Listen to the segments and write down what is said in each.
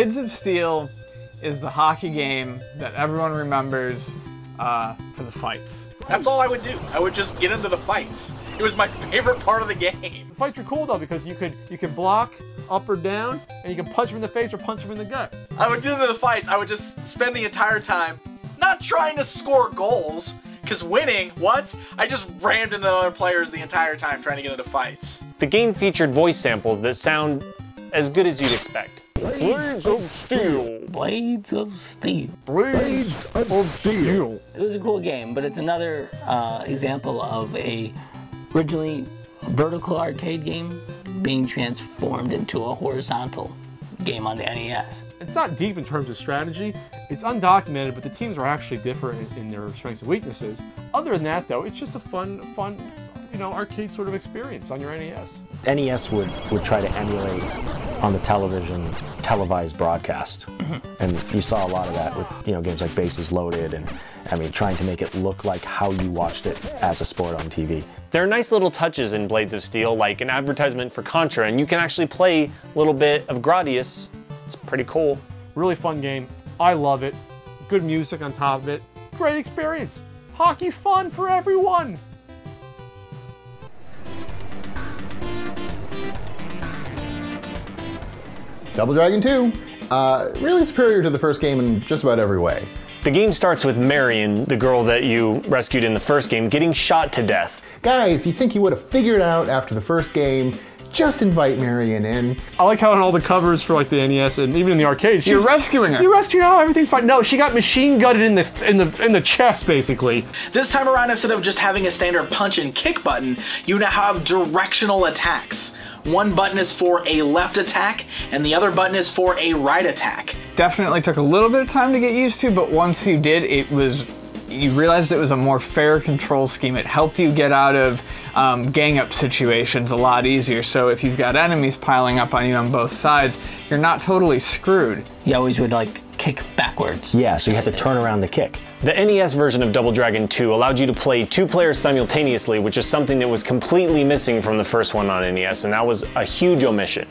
Blades of Steel is the hockey game that everyone remembers for the fights. That's all I would do. I would just get into the fights. It was my favorite part of the game. The fights are cool though because you could block up or down, and you can punch him in the face or punch him in the gut. I would get into the fights. I would just spend the entire time not trying to score goals, because winning, what? I just rammed into other players the entire time trying to get into fights. The game featured voice samples that sound as good as you'd expect. Blades of Steel. Blades of Steel. Blades of Steel. It was a cool game, but it's another example of a originally vertical arcade game being transformed into a horizontal game on the NES. It's not deep in terms of strategy. It's undocumented, but the teams are actually different in their strengths and weaknesses. Other than that, though, it's just a fun, you know, arcade sort of experience on your NES. NES would try to emulate on the televised broadcast, and you saw a lot of that with, you know, games like Bases Loaded, and I mean, trying to make it look like how you watched it as a sport on TV. There are nice little touches in Blades of Steel, like an advertisement for Contra, and you can actually play a little bit of Gradius. It's pretty cool. Really fun game. I love it. Good music on top of it. Great experience. Hockey fun for everyone. Double Dragon 2, really superior to the first game in just about every way. The game starts with Marion, the girl that you rescued in the first game, getting shot to death. Guys, you think you would have figured it out after the first game? Just invite Marion in. I like how on all the covers for like the NES and even in the arcade, You're rescuing her. You're rescuing her. Everything's fine. No, she got machine gutted in the chest, basically. This time around, instead of just having a standard punch and kick button, you now have directional attacks. One button is for a left attack, and the other button is for a right attack. Definitely took a little bit of time to get used to, but once you did, you realized it was a more fair control scheme. It helped you get out of gang up situations a lot easier. So if you've got enemies piling up on you on both sides, you're not totally screwed. You always would like kick backwards. Yeah, so you had to turn around the kick. The NES version of Double Dragon 2 allowed you to play 2 players simultaneously, which is something that was completely missing from the first one on NES, and that was a huge omission.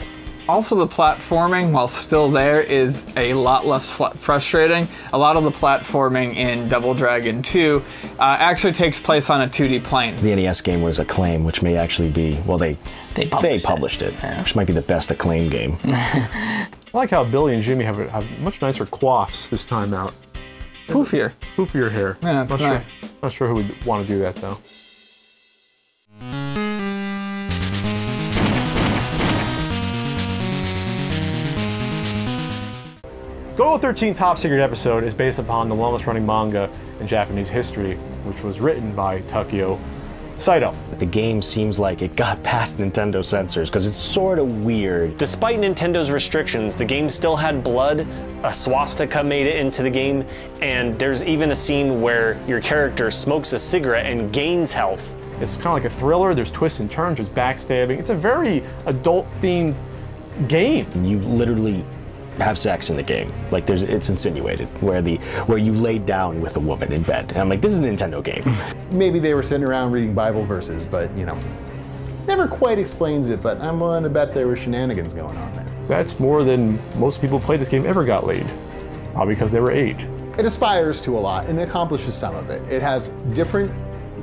Also, the platforming, while still there, is a lot less frustrating. A lot of the platforming in Double Dragon 2 actually takes place on a 2D plane. The NES game was Acclaim, which may actually be, well, they published it, yeah. Which might be the best Acclaim game. I like how Billy and Jimmy have much nicer coiffs this time out. Poofier. Poofier hair. Yeah, that's nice. Not sure who would want to do that, though. Golgo 13 Top Secret episode is based upon the longest running manga in Japanese history, which was written by Takeo Saito. The game seems like it got past Nintendo censors because it's sort of weird. Despite Nintendo's restrictions, the game still had blood, a swastika made it into the game, and there's even a scene where your character smokes a cigarette and gains health. It's kind of like a thriller, there's twists and turns, there's backstabbing. It's a very adult-themed game. You literally have sex in the game. Like it's insinuated where you lay down with a woman in bed. And I'm like, this is a Nintendo game. Maybe they were sitting around reading Bible verses, but you know, never quite explains it, but I'm willing to bet there were shenanigans going on there. That's more than most people who played this game ever got laid. Probably because they were 8. It aspires to a lot and it accomplishes some of it. It has different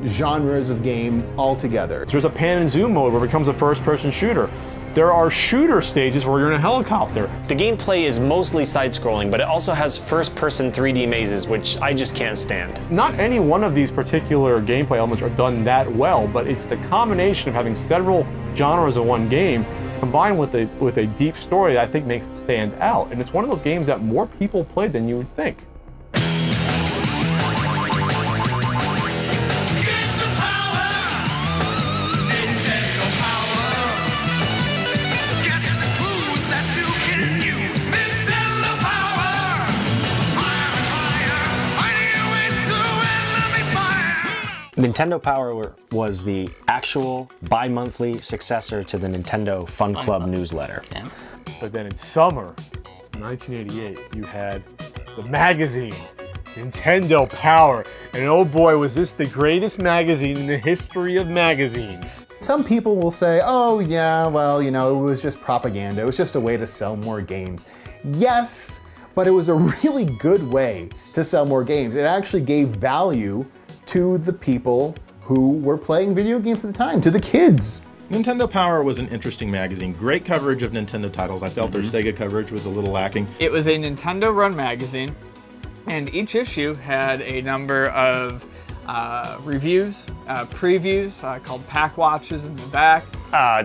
genres of game altogether. There's a pan and zoom mode where it becomes a first-person shooter. There are shooter stages where you're in a helicopter. The gameplay is mostly side-scrolling, but it also has first-person 3D mazes, which I just can't stand. Not any one of these particular gameplay elements are done that well, but it's the combination of having several genres in one game combined with a deep story that I think makes it stand out. And it's one of those games that more people play than you would think. Nintendo Power was the actual bi-monthly successor to the Nintendo Fun Club newsletter. Yeah. But then in summer 1988, you had the magazine, Nintendo Power. And oh boy, was this the greatest magazine in the history of magazines. Some people will say, oh yeah, well, you know, it was just propaganda. It was just a way to sell more games. Yes, but it was a really good way to sell more games. It actually gave value to the people who were playing video games at the time, to the kids. Nintendo Power was an interesting magazine. Great coverage of Nintendo titles. I felt their Sega coverage was a little lacking. It was a Nintendo-run magazine, and each issue had a number of reviews, previews called pack watches in the back.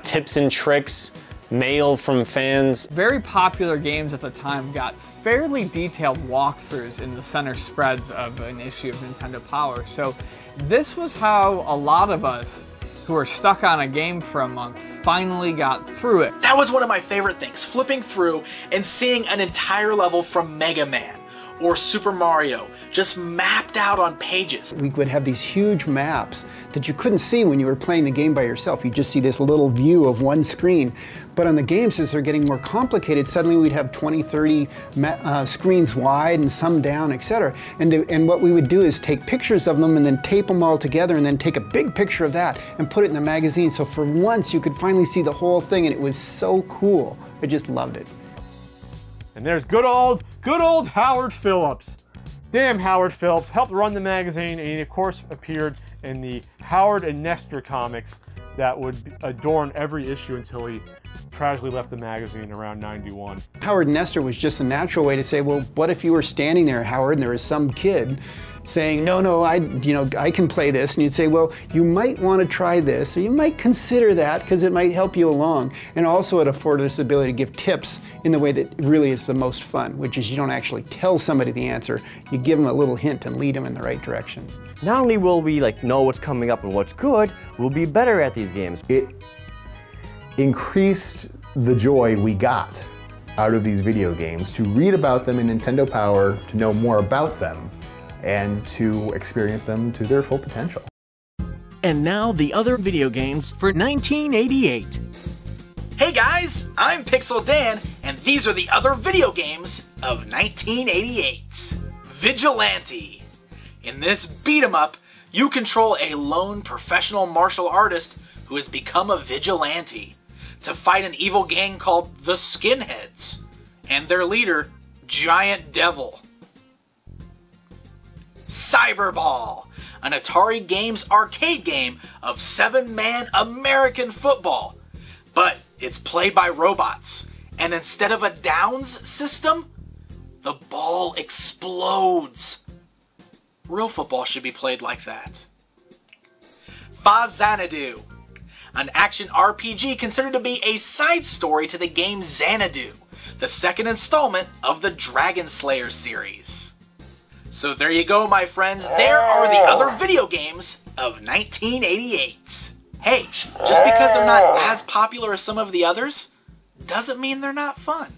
Tips and tricks, mail from fans. Very popular games at the time got fairly detailed walkthroughs in the center spreads of an issue of Nintendo Power. So this was how a lot of us who were stuck on a game for a month finally got through it. That was one of my favorite things, flipping through and seeing an entire level from Mega Man or Super Mario just mapped out on pages. We would have these huge maps that you couldn't see when you were playing the game by yourself. You just see this little view of one screen. But on the games, as they're getting more complicated, suddenly we'd have 20, 30 screens wide and some down, etc. And what we would do is take pictures of them and then tape them all together and then take a big picture of that and put it in the magazine. So for once, you could finally see the whole thing, and it was so cool. I just loved it. And there's good old Howard Phillips. Damn Howard Phillips helped run the magazine, and he of course appeared in the Howard and Nestor comics that would adorn every issue until he tragically left the magazine around 91. Howard and Nestor was just a natural way to say, well, what if you were standing there, Howard, and there was some kid saying, no, I can play this, and you'd say, well, you might want to try this, or you might consider that because it might help you along. And also it afforded us the ability to give tips in the way that really is the most fun, which is you don't actually tell somebody the answer, you give them a little hint and lead them in the right direction. Not only will we know what's coming up and what's good, we'll be better at these games. It increased the joy we got out of these video games to read about them in Nintendo Power, to know more about them, and to experience them to their full potential. And now the other video games for 1988. Hey guys, I'm Pixel Dan, and these are the other video games of 1988. Vigilante. In this beat-em-up, you control a lone professional martial artist who has become a vigilante to fight an evil gang called the Skinheads and their leader, Giant Devil. Cyberball, an Atari Games arcade game of 7-man American football, but it's played by robots, and instead of a downs system, the ball explodes. Real football should be played like that. Xanadu, an action RPG considered to be a side story to the game Xanadu, the second installment of the Dragon Slayer series. So there you go, my friends. There are the other video games of 1988. Hey, just because they're not as popular as some of the others, doesn't mean they're not fun.